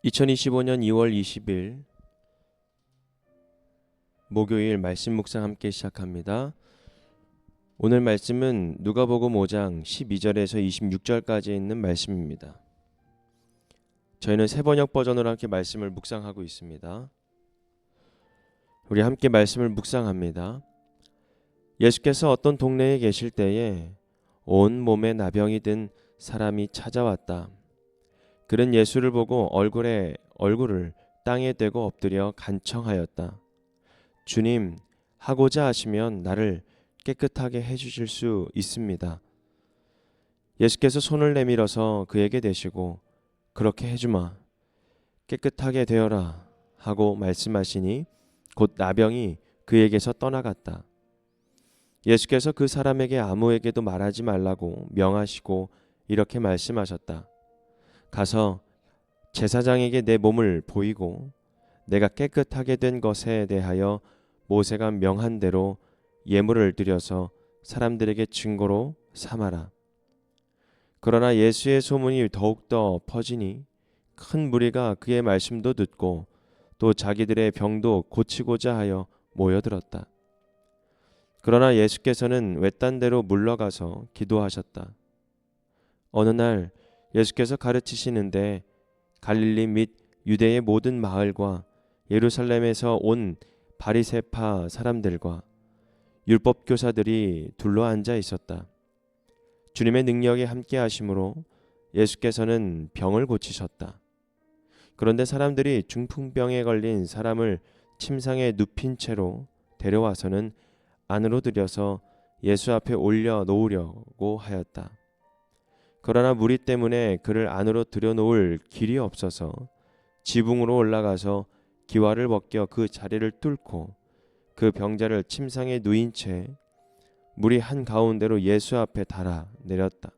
2025년 2월 20일 목요일 말씀 묵상 함께 시작합니다. 오늘 말씀은 누가복음 5장 12절에서 26절까지 있는 말씀입니다. 저희는 새 번역 버전으로 함께 말씀을 묵상하고 있습니다. 우리 함께 말씀을 묵상합니다. 예수께서 어떤 동네에 계실 때에 온 몸에 나병이 든 사람이 찾아왔다. 그는 예수를 보고 얼굴을 땅에 대고 엎드려 간청하였다. 주님, 하고자 하시면 나를 깨끗하게 해주실 수 있습니다. 예수께서 손을 내밀어서 그에게 대시고 그렇게 해주마, 깨끗하게 되어라 하고 말씀하시니 곧 나병이 그에게서 떠나갔다. 예수께서 그 사람에게 아무에게도 말하지 말라고 명하시고 이렇게 말씀하셨다. 가서 제사장에게 내 몸을 보이고 내가 깨끗하게 된 것에 대하여 모세가 명한 대로 예물을 드려서 사람들에게 증거로 삼아라. 그러나 예수의 소문이 더욱더 퍼지니 큰 무리가 그의 말씀도 듣고 또 자기들의 병도 고치고자 하여 모여들었다. 그러나 예수께서는 외딴 데로 물러가서 기도하셨다. 어느 날 예수께서 가르치시는데 갈릴리 및 유대의 모든 마을과 예루살렘에서 온 바리새파 사람들과 율법 교사들이 둘러앉아 있었다. 주님의 능력이 함께 하심으로 예수께서는 병을 고치셨다. 그런데 사람들이 중풍병에 걸린 사람을 침상에 눕힌 채로 데려와서는 안으로 들여서 예수 앞에 올려 놓으려고 하였다. 그러나 무리 때문에 그를 안으로 들여놓을 길이 없어서 지붕으로 올라가서 기와를 벗겨 그 자리를 뚫고 그 병자를 침상에 누인 채 무리 한가운데로 예수 앞에 달아 내렸다.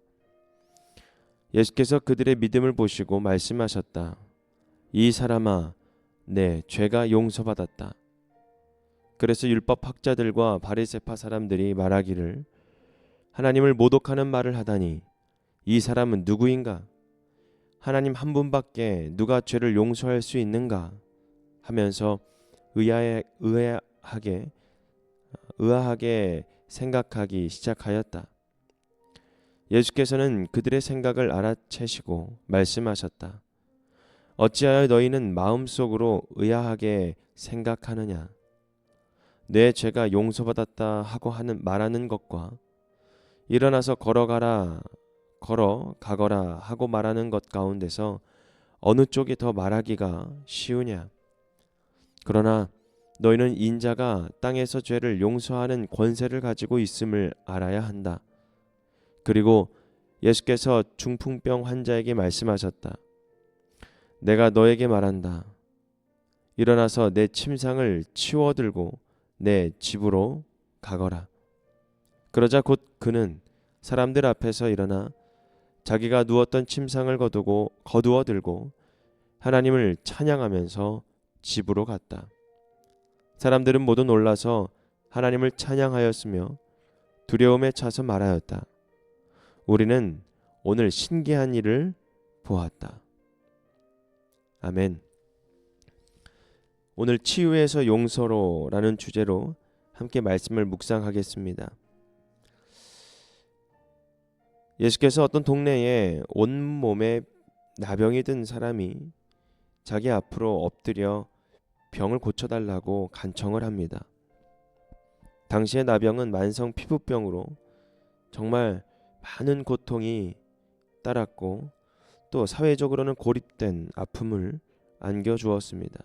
예수께서 그들의 믿음을 보시고 말씀하셨다. 이 사람아, 내 죄가 용서받았다. 그래서 율법 학자들과 바리새파 사람들이 말하기를 하나님을 모독하는 말을 하다니 이 사람은 누구인가? 하나님 한 분밖에 누가 죄를 용서할 수 있는가? 하면서 의아하게 생각하기 시작하였다. 예수께서는 그들의 생각을 알아채시고 말씀하셨다. 어찌하여 너희는 마음속으로 의아하게 생각하느냐? 내 죄가 용서받았다 하고 말하는 것과 일어나서 가거라 하고 말하는 것 가운데서 어느 쪽이 더 말하기가 쉬우냐? 그러나 너희는 인자가 땅에서 죄를 용서하는 권세를 가지고 있음을 알아야 한다. 그리고 예수께서 중풍병 환자에게 말씀하셨다. 내가 너에게 말한다. 일어나서 내 침상을 치워들고 내 집으로 가거라. 그러자 곧 그는 사람들 앞에서 일어나 자기가 누웠던 침상을 거두어 들고 하나님을 찬양하면서 집으로 갔다. 사람들은 모두 놀라서 하나님을 찬양하였으며 두려움에 차서 말하였다. 우리는 오늘 신기한 일을 보았다. 아멘. 오늘 치유에서 용서로라는 주제로 함께 말씀을 묵상하겠습니다. 예수께서 어떤 동네에 온몸에 나병이 든 사람이 자기 앞으로 엎드려 병을 고쳐달라고 간청을 합니다. 당시의 나병은 만성 피부병으로 정말 많은 고통이 따랐고 또 사회적으로는 고립된 아픔을 안겨주었습니다.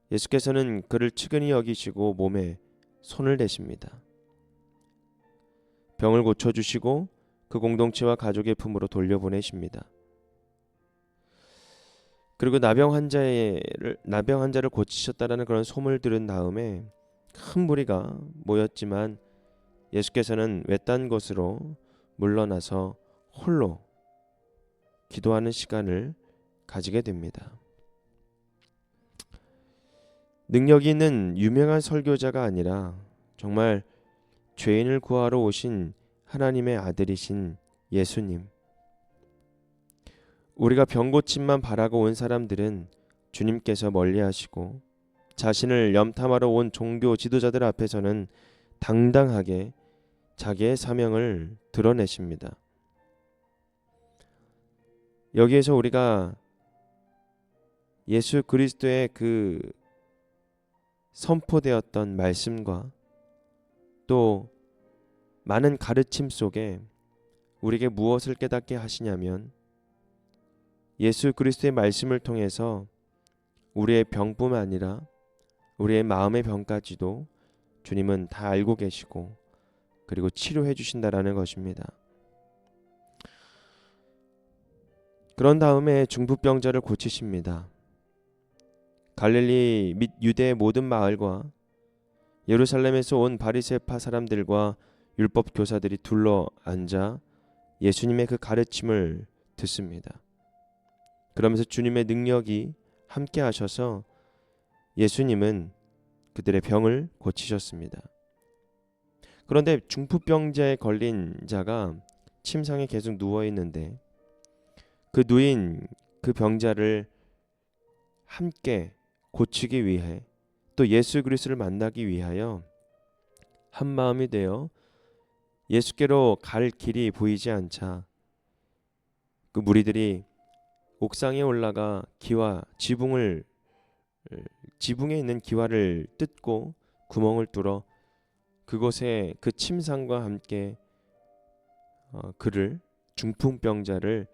예수께서는 그를 측은히 여기시고 몸에 손을 대십니다. 병을 고쳐주시고 그 공동체와 가족의 품으로 돌려보내십니다. 그리고 나병 환자를 고치셨다라는 그런 소문을 들은 다음에 큰 무리가 모였지만 예수께서는 외딴 곳으로 물러나서 홀로 기도하는 시간을 가지게 됩니다. 능력이 있는 유명한 설교자가 아니라 정말 죄인을 구하러 오신 하나님의 아들이신 예수님. 우리가 병 고침만 바라고 온 사람들은 주님께서 멀리하시고 자신을 염탐하러 온 종교 지도자들 앞에서는 당당하게 자기의 사명을 드러내십니다. 여기에서 우리가 예수 그리스도의 그 선포되었던 말씀과 또 많은 가르침 속에 우리에게 무엇을 깨닫게 하시냐면 예수 그리스도의 말씀을 통해서 우리의 병뿐만 아니라 우리의 마음의 병까지도 주님은 다 알고 계시고 그리고 치료해 주신다라는 것입니다. 그런 다음에 중풍병자를 고치십니다. 갈릴리 및 유대의 모든 마을과 예루살렘에서 온 바리새파 사람들과 율법 교사들이 둘러 앉아 예수님의 그 가르침을 듣습니다. 그러면서 주님의 능력이 함께 하셔서 예수님은 그들의 병을 고치셨습니다. 그런데 중풍병자에 걸린 자가 침상에 계속 누워 있는데 그 누인 그 병자를 함께 고치기 위해 또 예수 그리스도를 만나기 위하여 한 마음이 되어 예수께로 갈 길이 보이지 않자 그 무리들이 옥상에 올라가 지붕에 있는 기와를 뜯고 구멍을 뚫어 그곳에 그 침상과 함께 그를 중풍병자를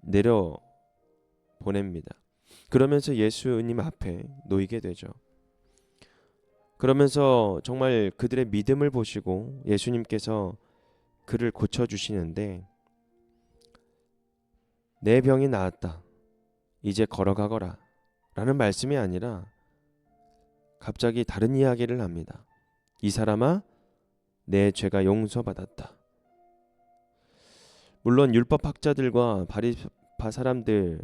내려 보냅니다. 그러면서 예수님 앞에 놓이게 되죠. 그러면서 정말 그들의 믿음을 보시고 예수님께서 그를 고쳐주시는데 내 병이 나았다. 이제 걸어가거라. 라는 말씀이 아니라 갑자기 다른 이야기를 합니다. 이 사람아, 내 죄가 용서받았다. 물론 율법학자들과 바리새파 사람들의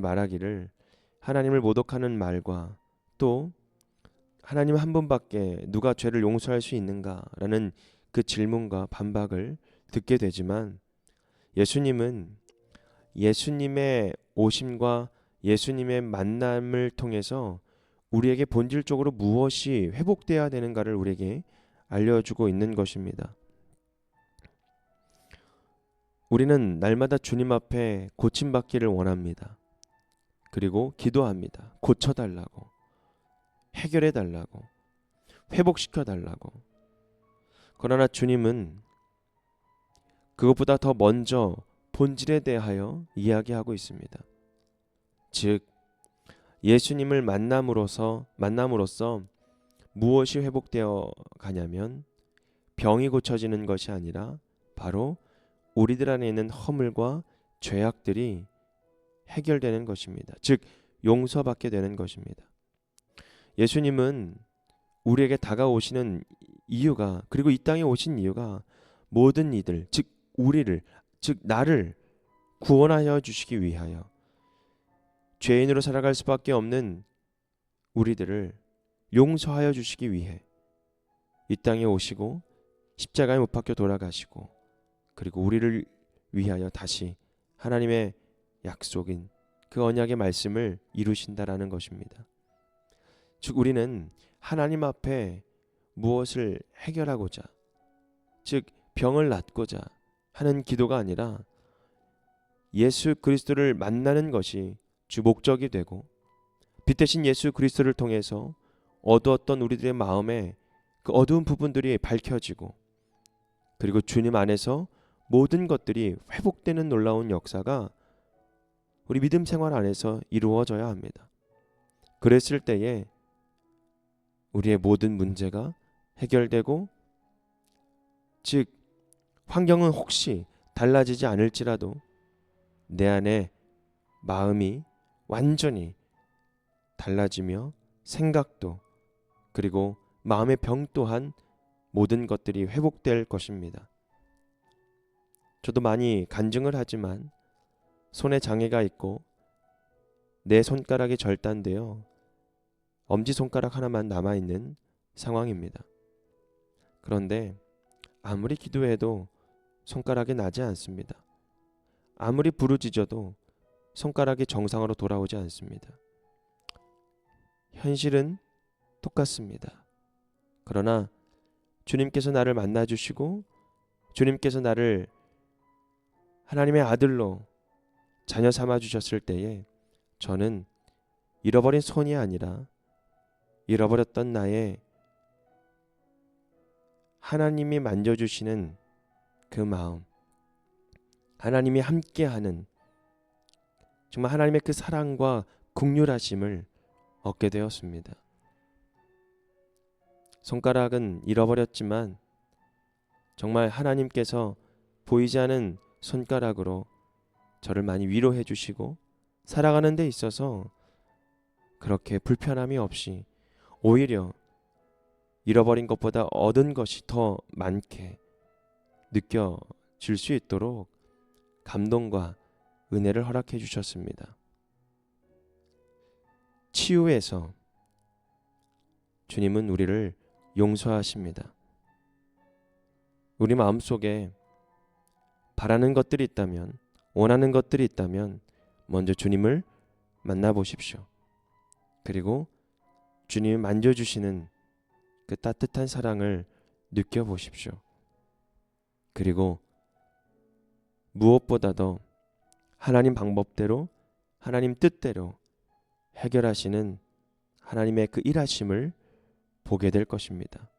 말하기를 하나님을 모독하는 말과 또 하나님 한 분밖에 누가 죄를 용서할 수 있는가라는 그 질문과 반박을 듣게 되지만 예수님은 예수님의 오심과 예수님의 만남을 통해서 우리에게 본질적으로 무엇이 회복되어야 되는가를 우리에게 알려주고 있는 것입니다. 우리는 날마다 주님 앞에 고침받기를 원합니다. 그리고 기도합니다. 고쳐달라고, 해결해달라고, 회복시켜달라고. 그러나 주님은 그것보다 더 먼저 본질에 대하여 이야기하고 있습니다. 즉 예수님을 만남으로써 무엇이 회복되어 가냐면 병이 고쳐지는 것이 아니라 바로 우리들 안에 있는 허물과 죄악들이 해결되는 것입니다. 즉 용서받게 되는 것입니다. 예수님은 우리에게 다가오시는 이유가 그리고 이 땅에 오신 이유가 모든 이들 즉 우리를 즉 나를 구원하여 주시기 위하여 죄인으로 살아갈 수밖에 없는 우리들을 용서하여 주시기 위해 이 땅에 오시고 십자가에 못 박혀 돌아가시고 그리고 우리를 위하여 다시 하나님의 약속인 그 언약의 말씀을 이루신다라는 것입니다. 즉 우리는 하나님 앞에 무엇을 해결하고자 즉 병을 낫고자 하는 기도가 아니라 예수 그리스도를 만나는 것이 주 목적이 되고 빛 대신 예수 그리스도를 통해서 어두웠던 우리들의 마음에 그 어두운 부분들이 밝혀지고 그리고 주님 안에서 모든 것들이 회복되는 놀라운 역사가 우리 믿음 생활 안에서 이루어져야 합니다. 그랬을 때에 우리의 모든 문제가 해결되고 즉 환경은 혹시 달라지지 않을지라도 내 안에 마음이 완전히 달라지며 생각도 그리고 마음의 병 또한 모든 것들이 회복될 것입니다. 저도 많이 간증을 하지만 손에 장애가 있고 내 손가락이 절단되어 엄지손가락 하나만 남아있는 상황입니다. 그런데 아무리 기도해도 손가락이 나지 않습니다. 아무리 부르짖어도 손가락이 정상으로 돌아오지 않습니다. 현실은 똑같습니다. 그러나 주님께서 나를 만나주시고 주님께서 나를 하나님의 아들로 자녀 삼아 주셨을 때에 저는 잃어버린 손이 아니라 잃어버렸던 나의 하나님이 만져주시는 그 마음, 하나님이 함께하는 정말 하나님의 그 사랑과 긍휼하심을 얻게 되었습니다. 손가락은 잃어버렸지만 정말 하나님께서 보이지 않은 손가락으로 저를 많이 위로해 주시고 살아가는 데 있어서 그렇게 불편함이 없이 오히려 잃어버린 것보다 얻은 것이 더 많게 느껴질 수 있도록 감동과 은혜를 허락해 주셨습니다. 치유에서 주님은 우리를 용서하십니다. 우리 마음속에 바라는 것들이 있다면, 원하는 것들이 있다면 먼저 주님을 만나보십시오. 그리고 주님이 만져주시는 그 따뜻한 사랑을 느껴보십시오. 그리고 무엇보다도 하나님 방법대로, 하나님 뜻대로 해결하시는 하나님의 그 일하심을 보게 될 것입니다.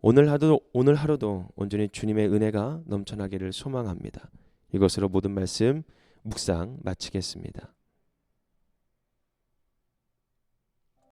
오늘 하루도 온전히 주님의 은혜가 넘쳐나기를 소망합니다. 이것으로 모든 말씀 묵상 마치겠습니다.